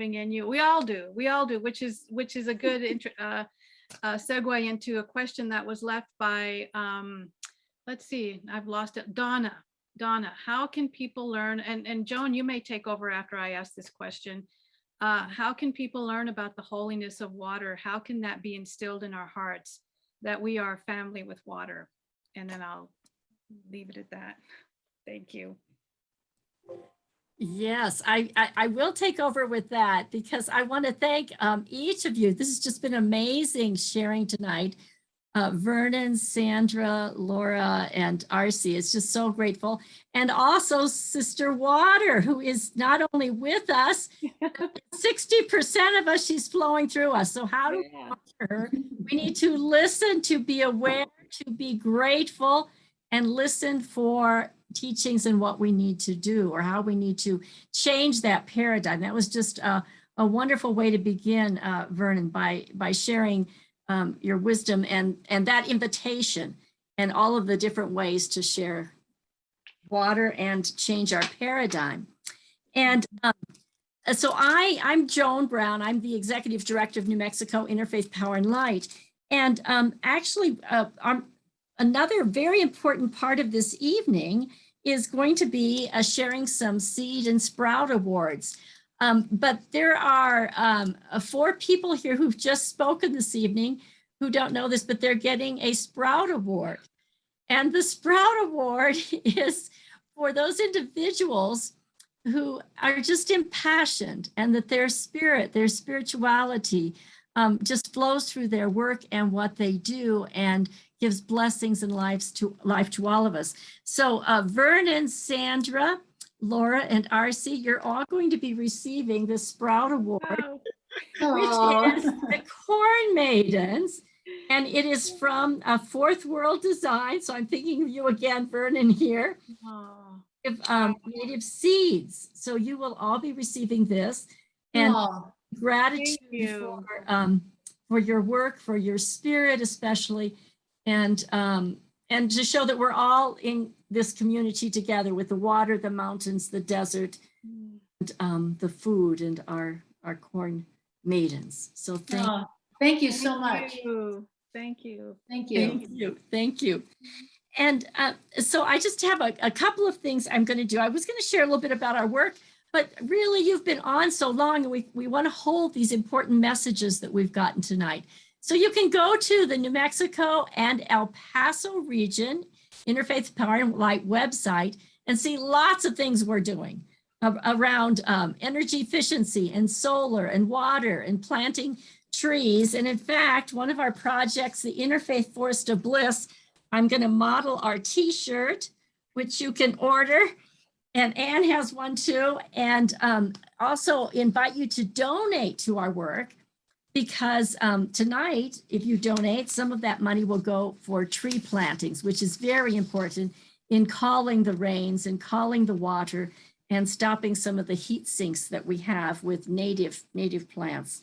in you. We all do, which is a good segue into a question that was left by let's see, I've lost it. Donna, how can people learn, and Joan, you may take over after I ask this question. How can people learn about the holiness of water? How can that be instilled in our hearts, that we are family with water? And then I'll leave it at that. Thank you. Yes, I will take over with that, because I want to thank each of you. This has just been amazing sharing tonight. Vernon, Sandra, Laura, and Arcie. It's just so grateful. And also Sister Water, who is not only with us, 60% of us, she's flowing through us. So how do we talk to her? We need to listen, to be aware, to be grateful, and listen for teachings and what we need to do, or how we need to change that paradigm. That was just a wonderful way to begin, Vernon, by sharing your wisdom and that invitation and all of the different ways to share water and change our paradigm. And so I'm Joan Brown. I'm the Executive Director of New Mexico Interfaith Power and Light. And actually, another very important part of this evening is going to be sharing some seed and sprout awards. But there are 4 people here who've just spoken this evening who don't know this, but they're getting a Sprout Award. And the Sprout Award is for those individuals who are just impassioned, and that their spirit, their spirituality just flows through their work and what they do, and gives blessings and life to all of us. So Vernon, Sandra, Laura, and Arcie, you're all going to be receiving the Sprout Award, which is the Corn Maidens, and it is from Fourth World Design. So I'm thinking of you again, Vernon, here. Native Seeds. So you will all be receiving this, and gratitude for your work, for your spirit especially, and to show that we're all in this community together, with the water, the mountains, the desert, and the food, and our corn maidens. So thank you so much. Thank you. Thank you. And so I just have a couple of things I'm going to do. I was going to share a little bit about our work, but really you've been on so long, and we want to hold these important messages that we've gotten tonight. So you can go to the New Mexico and El Paso region Interfaith Power and Light website and see lots of things we're doing around energy efficiency and solar and water and planting trees. And in fact, one of our projects, the Interfaith Forest of Bliss, I'm going to model our t-shirt, which you can order. And Anne has one too. And also invite you to donate to our work, because tonight, if you donate, some of that money will go for tree plantings, which is very important in calling the rains and calling the water and stopping some of the heat sinks that we have with native plants.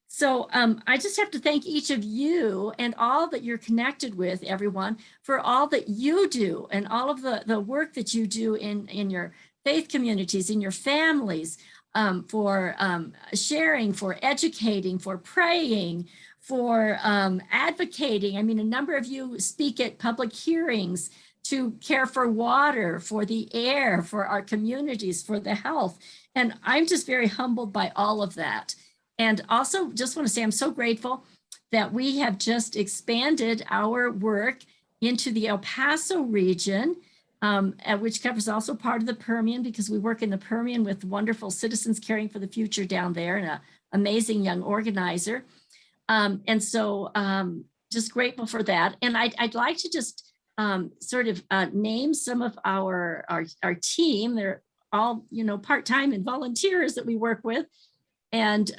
So I just have to thank each of you and all that you're connected with, everyone, for all that you do and all of the work that you do in your faith communities, in your families, for sharing, for educating, for praying, for advocating. I mean, a number of you speak at public hearings to care for water, for the air, for our communities, for the health. And I'm just very humbled by all of that. And also just want to say I'm so grateful that we have just expanded our work into the El Paso region, which covers also part of the Permian, because we work in the Permian with wonderful Citizens Caring for the Future down there, and an amazing young organizer. And so just grateful for that. And I'd like to just sort of name some of our team. They're all, part-time and volunteers that we work with. And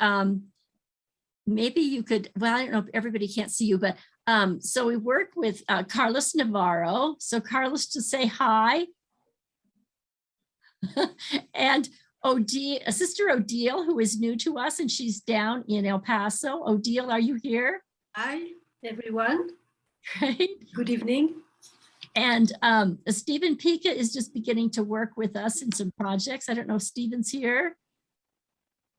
maybe you could, well, I don't know if everybody can't see you, but so we work with Carlos Navarro. So Carlos, to say hi. And Sister Odile, who is new to us, and she's down in El Paso. Odile, are you here? Hi, everyone. Great. Good evening. And Stephen Pica is just beginning to work with us in some projects. I don't know if Stephen's here.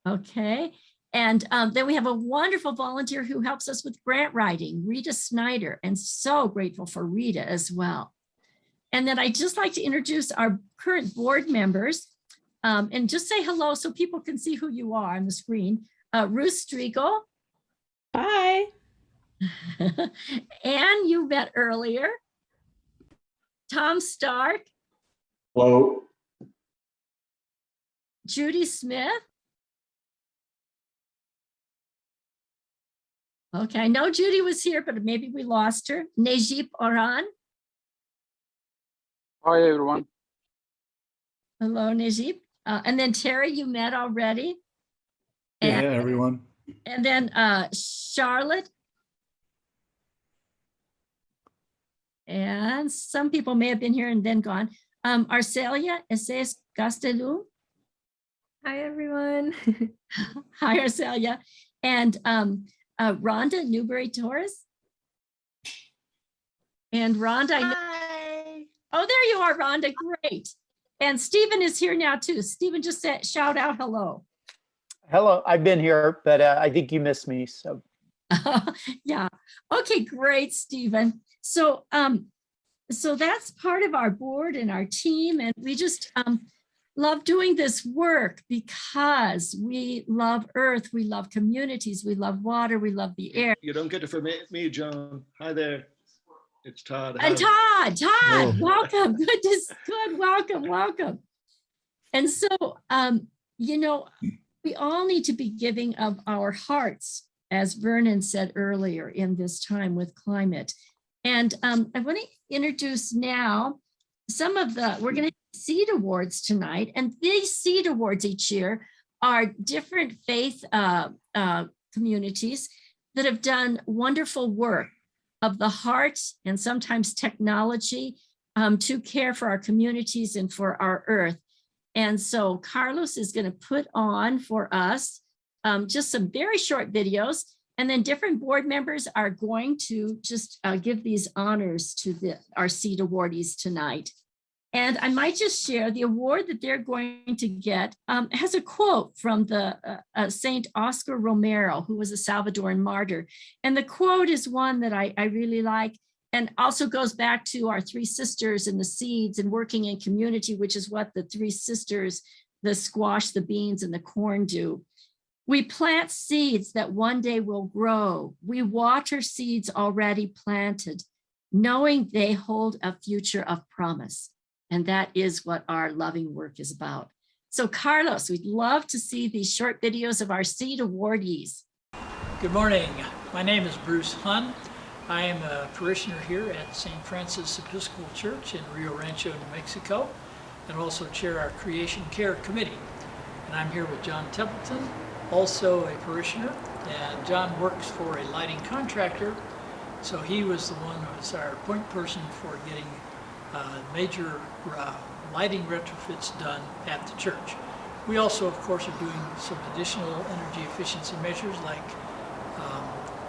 Okay. And then we have a wonderful volunteer who helps us with grant writing, Rita Snyder, and so grateful for Rita as well. And then I'd just like to introduce our current board members and just say hello so people can see who you are on the screen. Ruth Striegel. Hi. Anne, you met earlier. Tom Stark. Hello. Judy Smith. Okay, I know Judy was here, but maybe we lost her. Najib Oran. Hi, everyone. Hello, Najib. And then Terry, you met already. Yeah, And, everyone. and then Charlotte. And some people may have been here and then gone. Arcelia Eses Gastelum. Hi, everyone. Hi, Arcelia. And Rhonda Newberry Torres. And Rhonda, I know. Hi. Oh, there you are, Rhonda. Great. And Stephen is here now too. Stephen just said, shout out hello. Hello, I've been here, but I think you missed me. So Yeah. Okay, great, Stephen. So so that's part of our board and our team, and we just love doing this work because we love Earth, we love communities, we love water, we love the air. You don't get it from me, John. Hi there. It's Todd. And Todd, Oh. welcome. Good, welcome. And so, you know, we all need to be giving of our hearts, as Vernon said earlier, in this time with climate. And I want to introduce now some of we're going to have Seed Awards tonight. And these Seed Awards each year are different faith communities that have done wonderful work of the heart and sometimes technology to care for our communities and for our earth. And so Carlos is going to put on for us just some very short videos, and then different board members are going to just give these honors to our Seed awardees tonight. And I might just share the award that they're going to get has a quote from the Saint Oscar Romero, who was a Salvadoran martyr. And the quote is one that I really like, and also goes back to our three sisters and the seeds and working in community, which is what the three sisters, the squash, the beans, and the corn do. We plant seeds that one day will grow. We water seeds already planted, knowing they hold a future of promise. And that is what our loving work is about. So Carlos, we'd love to see these short videos of our Seed awardees. Good morning. My name is Bruce Hunn. I am a parishioner here at St. Francis Episcopal Church in Rio Rancho, New Mexico, and also chair our Creation Care Committee. And I'm here with John Templeton, also a parishioner, and John works for a lighting contractor. So he was the one who was our point person for getting major lighting retrofits done at the church. We also, of course, are doing some additional energy efficiency measures like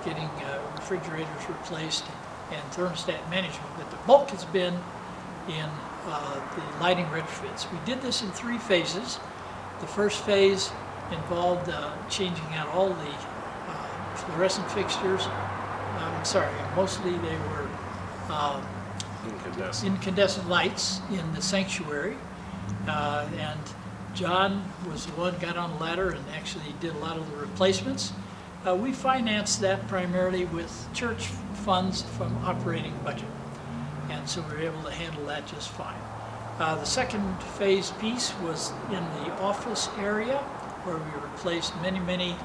getting refrigerators replaced and thermostat management, but the bulk has been in the lighting retrofits. We did this in 3 phases. The first phase involved changing out all the fluorescent fixtures. Mostly they were incandescent lights in the sanctuary, and John was the one got on a ladder and actually did a lot of the replacements. We financed that primarily with church funds from operating budget, and so we were able to handle that just fine. The second phase piece was in the office area, where we replaced many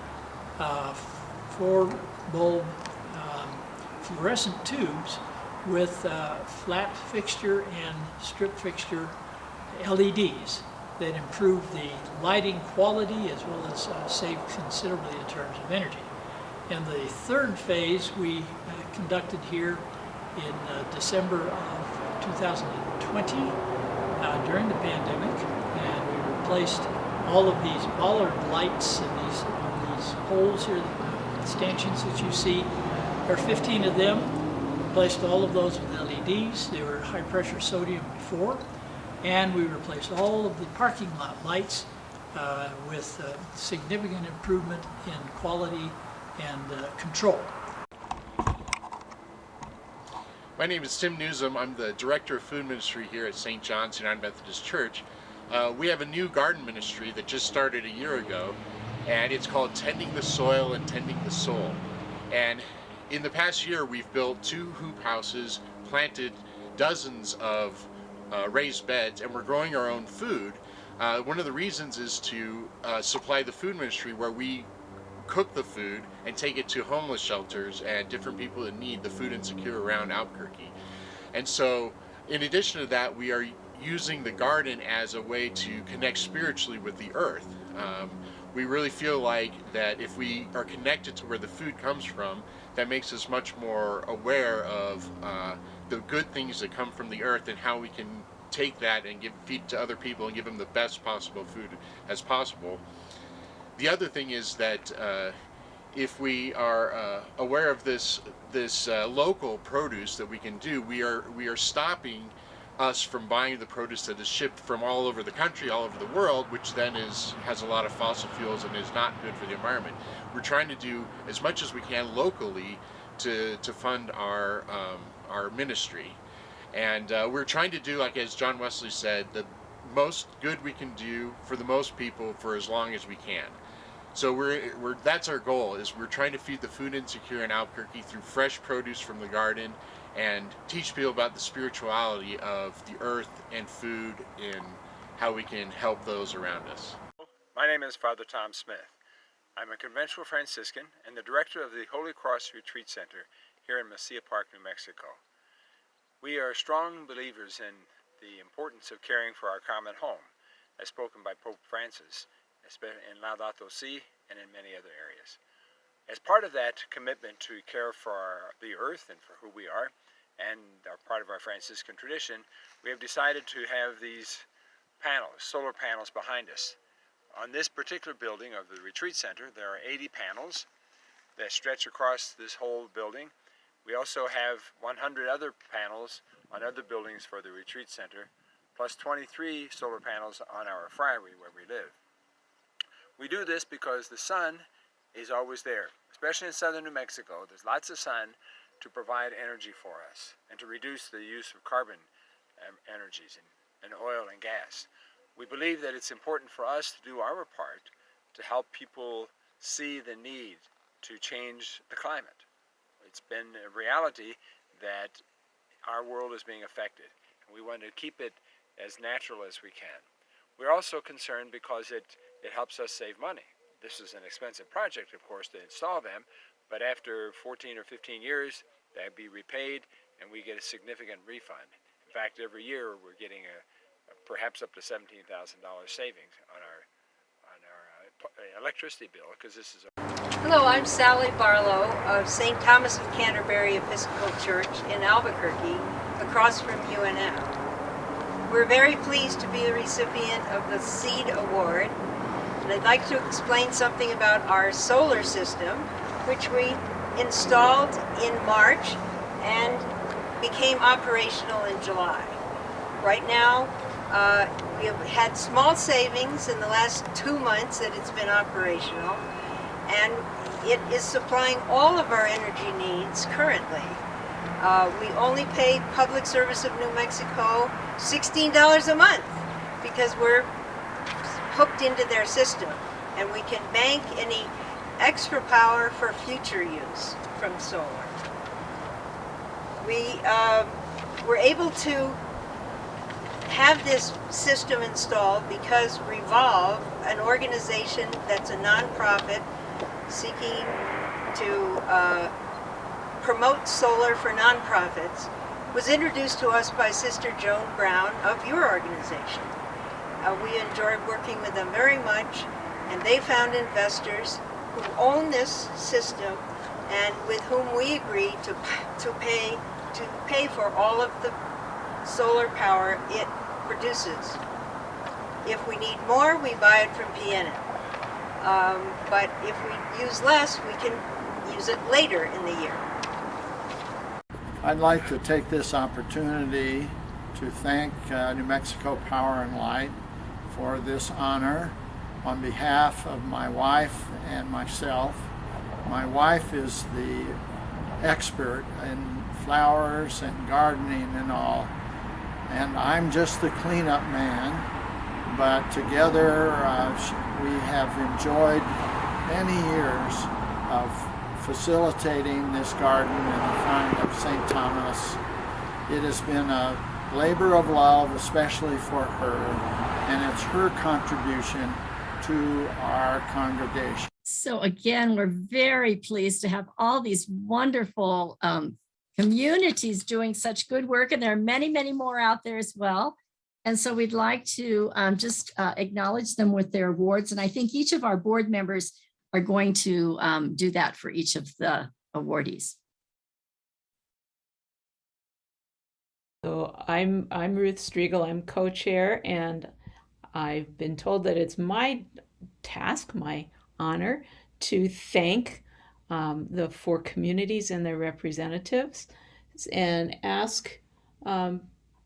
4-bulb fluorescent tubes with flat fixture and strip fixture LEDs that improve the lighting quality as well as save considerably in terms of energy. And the third phase we conducted here in December of 2020 during the pandemic, and we replaced all of these bollard lights and these poles here, the stanchions that you see. There are 15 of them. Replaced all of those with LEDs. They were high pressure sodium before. And we replaced all of the parking lot lights with significant improvement in quality and control. My name is Tim Newsom. I'm the Director of Food Ministry here at St. John's United Methodist Church. We have a new garden ministry that just started a year ago, and it's called Tending the Soil and Tending the Soul. And in the past year, we've built 2 hoop houses, planted dozens of raised beds, and we're growing our own food. One of the reasons is to supply the food ministry, where we cook the food and take it to homeless shelters and different people that need the food insecure around Albuquerque. And so in addition to that, we are using the garden as a way to connect spiritually with the earth. We really feel like that if we are connected to where the food comes from, that makes us much more aware of the good things that come from the earth and how we can take that and feed to other people and give them the best possible food as possible. The other thing is that if we are aware of this local produce that we can do, we are stopping us from buying the produce that is shipped from all over the country, all over the world, which then has a lot of fossil fuels and is not good for the environment. We're trying to do as much as we can locally to fund our ministry, and we're trying to do, like as John Wesley said, the most good we can do for the most people for as long as we can. So that's our goal, is we're trying to feed the food insecure in Albuquerque through fresh produce from the garden and teach people about the spirituality of the earth and food and how we can help those around us. My name is Father Tom Smith. I'm a conventual Franciscan and the director of the Holy Cross Retreat Center here in Mesilla Park, New Mexico. We are strong believers in the importance of caring for our common home, as spoken by Pope Francis, especially in Laudato Si and in many other areas. As part of that commitment to care for the earth and for who we are, and are part of our Franciscan tradition, we have decided to have these panels, solar panels behind us. On this particular building of the retreat center, there are 80 panels that stretch across this whole building. We also have 100 other panels on other buildings for the retreat center, plus 23 solar panels on our friary where we live. We do this because the sun is always there, especially in southern New Mexico. There's lots of sun to provide energy for us and to reduce the use of carbon energies and oil and gas. We believe that it's important for us to do our part to help people see the need to change the climate. It's been a reality that our world is being affected, and we want to keep it as natural as we can. We're also concerned because it helps us save money. This is an expensive project, of course, to install them, but after 14 or 15 years, they'll be repaid, and we get a significant refund. In fact, every year we're getting perhaps up to $17,000 savings on our electricity bill, because this is. Hello, I'm Sally Barlow of St. Thomas of Canterbury Episcopal Church in Albuquerque, across from UNM. We're very pleased to be the recipient of the SEED Award, and I'd like to explain something about our solar system, which we installed in March and became operational in July. Right now, we have had small savings in the last 2 months that it's been operational, and it is supplying all of our energy needs currently. We only pay Public Service of New Mexico $16 a month because we're hooked into their system, and we can bank any extra power for future use from solar. We were able to have this system installed because Revolve, an organization that's a nonprofit seeking to promote solar for nonprofits, was introduced to us by Sister Joan Brown of your organization. We enjoyed working with them very much, and they found investors who own this system and with whom we agreed to pay for all of the solar power it produces. If we need more, we buy it from PNM. But if we use less, we can use it later in the year. I'd like to take this opportunity to thank New Mexico Power and Light for this honor on behalf of my wife and myself. My wife is the expert in flowers and gardening and all, and I'm just the cleanup man, but together we have enjoyed many years of facilitating this garden in the front of St. Thomas. It has been a labor of love, especially for her, and it's her contribution to our congregation. So again, we're very pleased to have all these wonderful communities doing such good work, and there are many, many more out there as well. And so we'd like to just acknowledge them with their awards. And I think each of our board members are going to do that for each of the awardees. So I'm Ruth Striegel. I'm co-chair, and I've been told that it's my task, my honor, to thank the 4 communities and their representatives and ask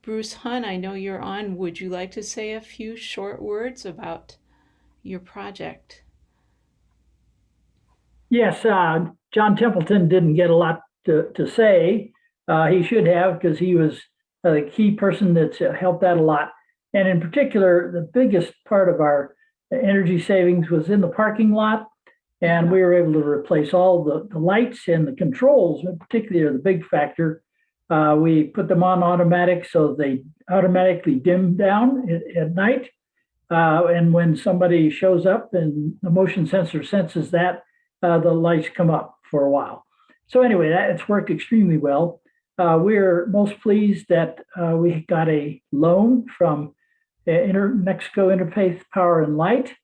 Bruce Hunn, I know you're on, would you like to say a few short words about your project? Yes, John Templeton didn't get a lot to say. He should have, because he was the key person that's helped out a lot. And in particular, the biggest part of our energy savings was in the parking lot. And we were able to replace all the lights and the controls, in particular, are the big factor. We put them on automatic so they automatically dim down at night. And when somebody shows up and the motion sensor senses that, the lights come up for a while. So anyway, it's worked extremely well. We're most pleased that we got a loan from Mexico Interfaith Power and Light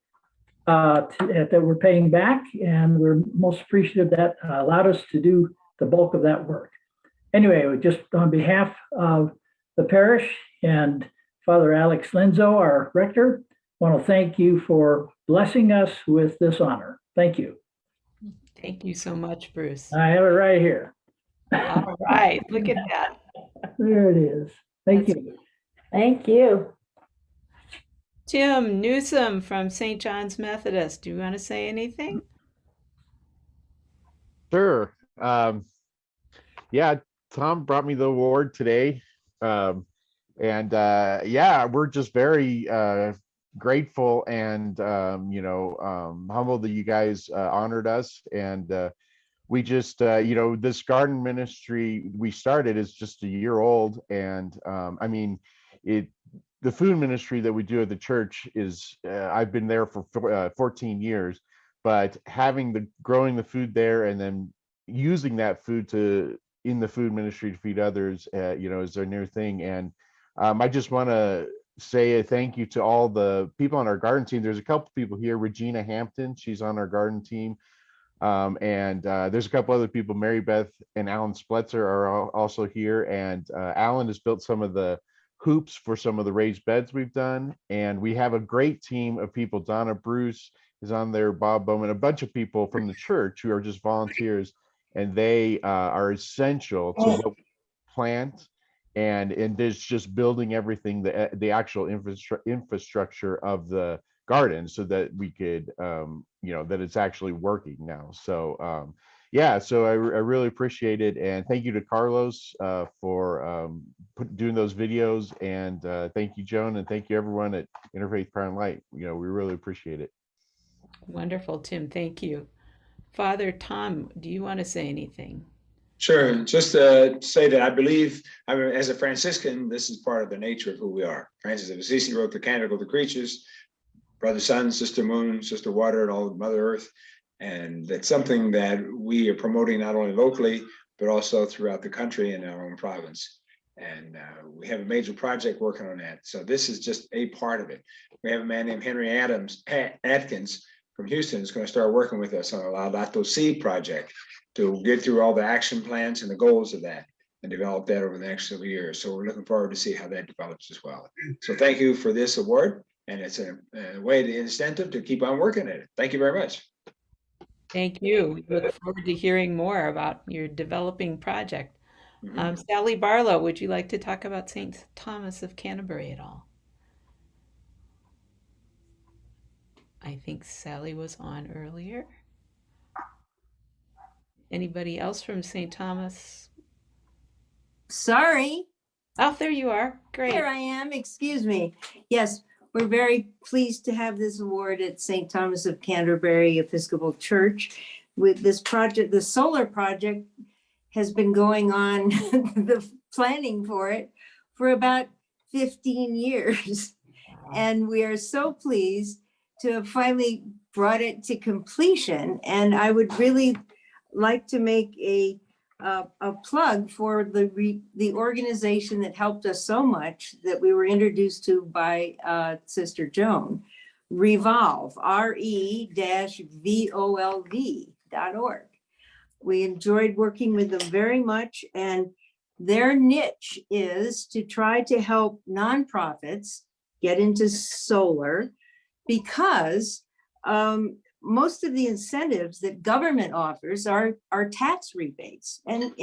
that we're paying back, and we're most appreciative that allowed us to do the bulk of that work. Anyway, just on behalf of the parish and Father Alex Lenzo, our rector, want to thank you for blessing us with this honor. Thank you. Thank you so much, Bruce. I have it right here. All right, look at that. There it is. Thank you. Thank you. Tim Newsom from St. John's Methodist. Do you want to say anything? Sure. Yeah, Tom brought me the award today. Yeah, we're just very grateful and humbled that you guys honored us. And we just this garden ministry we started is just a year old, and I mean the food ministry that we do at the church is I've been there for 14 years, but growing the food there and then using that food in the food ministry to feed others is our new thing. And I just want to say a thank you to all the people on our garden team. There's a couple people here. Regina Hampton, she's on our garden team. And there's a couple other people. Mary Beth and Alan Spletzer are also here. And Alan has built some of the hoops for some of the raised beds we've done. And we have a great team of people. Donna Bruce is on there, Bob Bowman, a bunch of people from the church who are just volunteers. And they are essential to what we plant. And there's just building everything, the actual infrastructure of the garden so that we could, that it's actually working now. So, so I really appreciate it. And thank you to Carlos for doing those videos. And thank you, Joan. And thank you, everyone at Interfaith Power and Light. We really appreciate it. Wonderful, Tim. Thank you. Father Tom, do you want to say anything? Sure. Just to say that I believe, as a Franciscan, this is part of the nature of who we are. Francis of Assisi wrote the Canticle of the Creatures, Brother Sun, Sister Moon, Sister Water, and all of Mother Earth. And that's something that we are promoting not only locally, but also throughout the country and our own province. And we have a major project working on that. So this is just a part of it. We have a man named Henry Atkins from Houston who's going to start working with us on a Laudato Si project to get through all the action plans and the goals of that and develop that over the next several years. So we're looking forward to see how that develops as well. So thank you for this award. And it's a way to incentive to keep on working at it. Thank you very much. Thank you. We look forward to hearing more about your developing project. Sally Barlow, would you like to talk about St. Thomas of Canterbury at all? I think Sally was on earlier. Anybody else from St. Thomas? Sorry. Oh, there you are. Great. Here I am. Excuse me. Yes, we're very pleased to have this award at St. Thomas of Canterbury Episcopal Church. With this project, the solar project has been going on, the planning for it, for about 15 years. And we are so pleased to have finally brought it to completion. And I would really like to make a plug for the organization that helped us so much, that we were introduced to by Sister Joan, Revolve, RE-VOLV.org. We enjoyed working with them very much, and their niche is to try to help nonprofits get into solar, because most of the incentives that government offers are tax rebates, and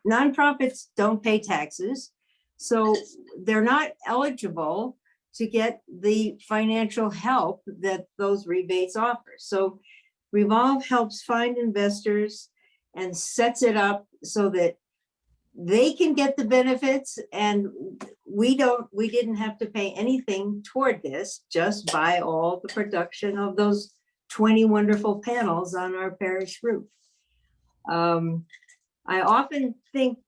nonprofits don't pay taxes, so they're not eligible to get the financial help that those rebates offer. So Revolve helps find investors and sets it up so that they can get the benefits, and we didn't have to pay anything toward this, just buy all the production of those 20 wonderful panels on our parish roof. I often think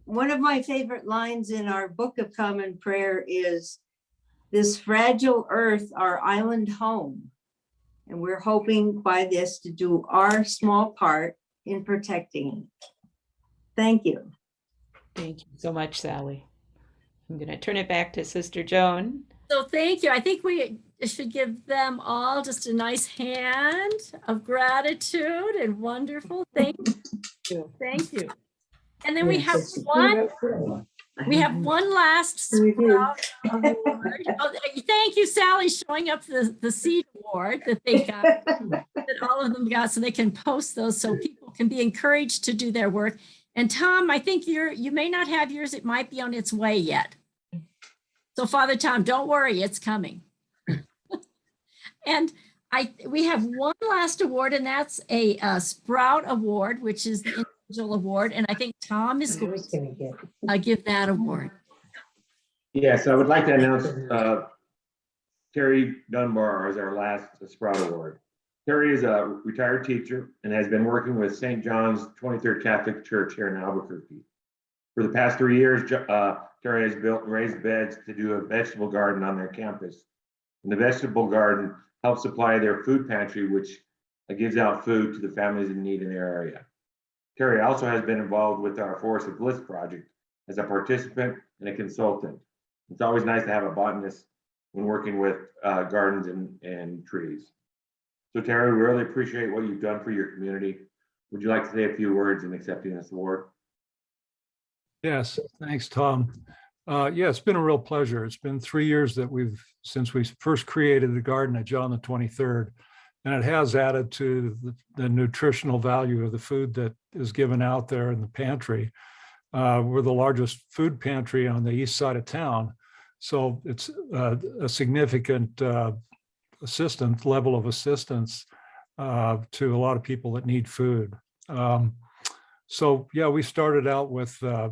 one of my favorite lines in our Book of Common Prayer is, "This fragile earth, our island home." And we're hoping by this to do our small part in protecting it. Thank you. Thank you so much, Sally. I'm going to turn it back to Sister Joan. So thank you. I think we should give them all just a nice hand of gratitude and wonderful. Thank you. Thank you. And then we have one last Sprout award. Oh, thank you, Sally, showing up the seed award that they got, that all of them got, so they can post those so people can be encouraged to do their work. And Tom, I think you may not have yours. It might be on its way yet. So Father Tom, don't worry, it's coming. And we have one last award, and that's a Sprout Award, which is the individual award. And I think Tom is going to give that award. Yes, I would like to announce Terry Dunbar as our last Sprout Award. Terry is a retired teacher and has been working with St. John's 23rd Catholic Church here in Albuquerque. For the past 3 years, Terry has built raised beds to do a vegetable garden on their campus. And the vegetable garden helps supply their food pantry, which gives out food to the families in need in their area. Terry also has been involved with our Forest of Bliss project as a participant and a consultant. It's always nice to have a botanist when working with gardens and trees. So Terry, we really appreciate what you've done for your community. Would you like to say a few words in accepting this award? Yes, thanks, Tom. Yeah, it's been a real pleasure. It's been 3 years since we first created the garden at John the 23rd, and it has added to the nutritional value of the food that is given out there in the pantry. We're the largest food pantry on the east side of town, so it's a significant level of assistance to a lot of people that need food. So yeah, we started out with a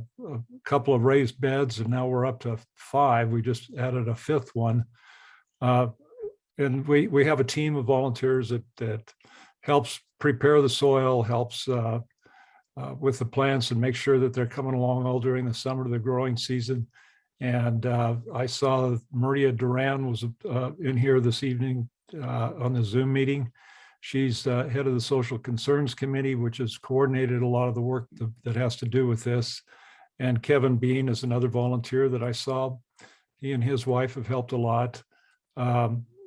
couple of raised beds, and now we're up to 5. We just added a 5th one. And we have a team of volunteers that helps prepare the soil, helps with the plants, and make sure that they're coming along all during the summer, the growing season. And I saw Maria Duran was in here this evening on the Zoom meeting. She's head of the Social Concerns Committee, which has coordinated a lot of the work that has to do with this. And Kevin Bean is another volunteer that I saw. He and his wife have helped a lot.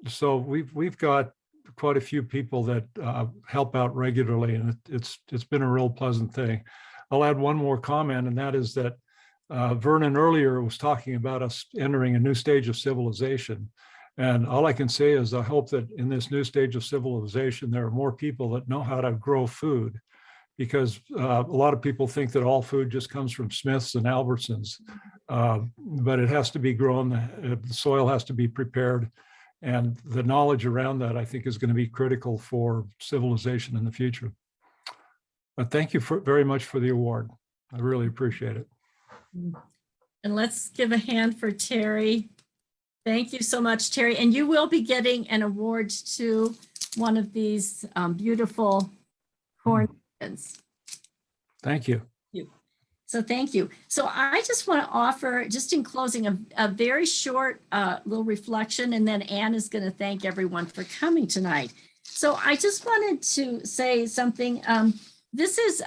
So we've got quite a few people that help out regularly, and it's been a real pleasant thing. I'll add one more comment, and that is that Vernon earlier was talking about us entering a new stage of civilization. And all I can say is I hope that in this new stage of civilization, there are more people that know how to grow food, because a lot of people think that all food just comes from Smith's and Albertsons, but it has to be grown, the soil has to be prepared, And the knowledge around that, I think, is going to be critical for civilization in the future. But thank you very much for the award. I really appreciate it. And let's give a hand for Terry. Thank you so much, Terry. And you will be getting an award too, one of these beautiful corn pins. Thank you. So thank you. So I just want to offer, just in closing, a very short little reflection, and then Anne is going to thank everyone for coming tonight. So I just wanted to say something. This is,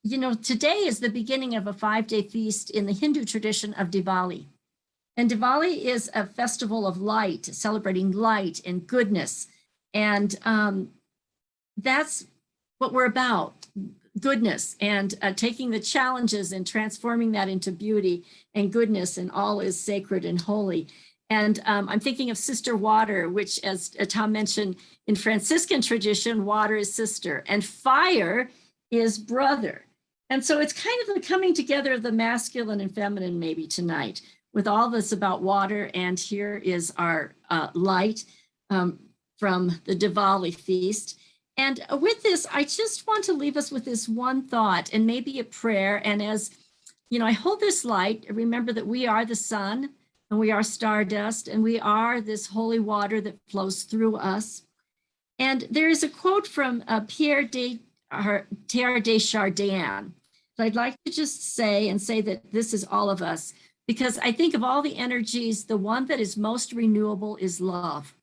you know, today is the beginning of a 5-day feast in the Hindu tradition of Diwali. And Diwali is a festival of light, celebrating light and goodness. And that's what we're about. Goodness and taking the challenges and transforming that into beauty and goodness, and all is sacred and holy. And I'm thinking of Sister Water, which, as Tom mentioned, in Franciscan tradition, water is sister and fire is brother. And so it's kind of the coming together of the masculine and feminine maybe tonight, with all this about water. And here is our light from the Diwali feast. And with this, I just want to leave us with this one thought and maybe a prayer. And as you know, I hold this light, remember that we are the sun and we are stardust and we are this holy water that flows through us. And there is a quote from Teilhard de Chardin that I'd like to just say that this is all of us, because I think of all the energies, the one that is most renewable is love.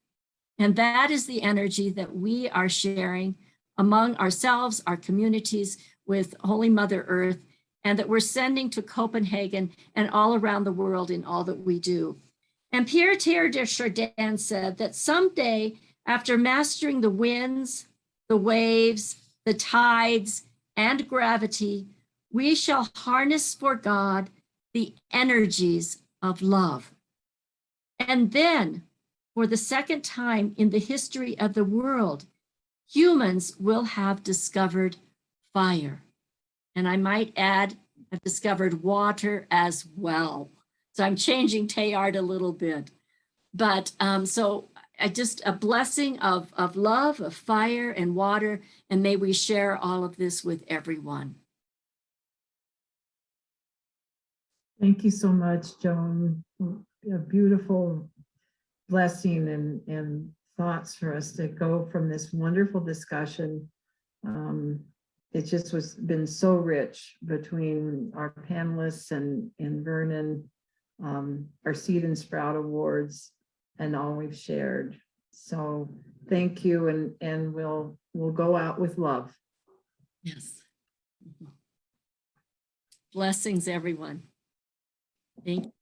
And that is the energy that we are sharing among ourselves, our communities, with Holy Mother Earth, and that we're sending to Copenhagen and all around the world in all that we do. And Teilhard de Chardin said that someday, after mastering the winds, the waves, the tides, and gravity, we shall harness for God the energies of love. And then, for the second time in the history of the world, humans will have discovered fire. And I might add, have discovered water as well. So I'm changing Teilhard a little bit. But so just a blessing of love, of fire and water, and may we share all of this with everyone. Thank you so much, Joan. A beautiful blessing and thoughts for us to go from this wonderful discussion. It just been so rich between our panelists and Vernon, our Seed and Sprout Awards, and all we've shared. So thank you, and we'll go out with love. Yes. Blessings, everyone. Thank you.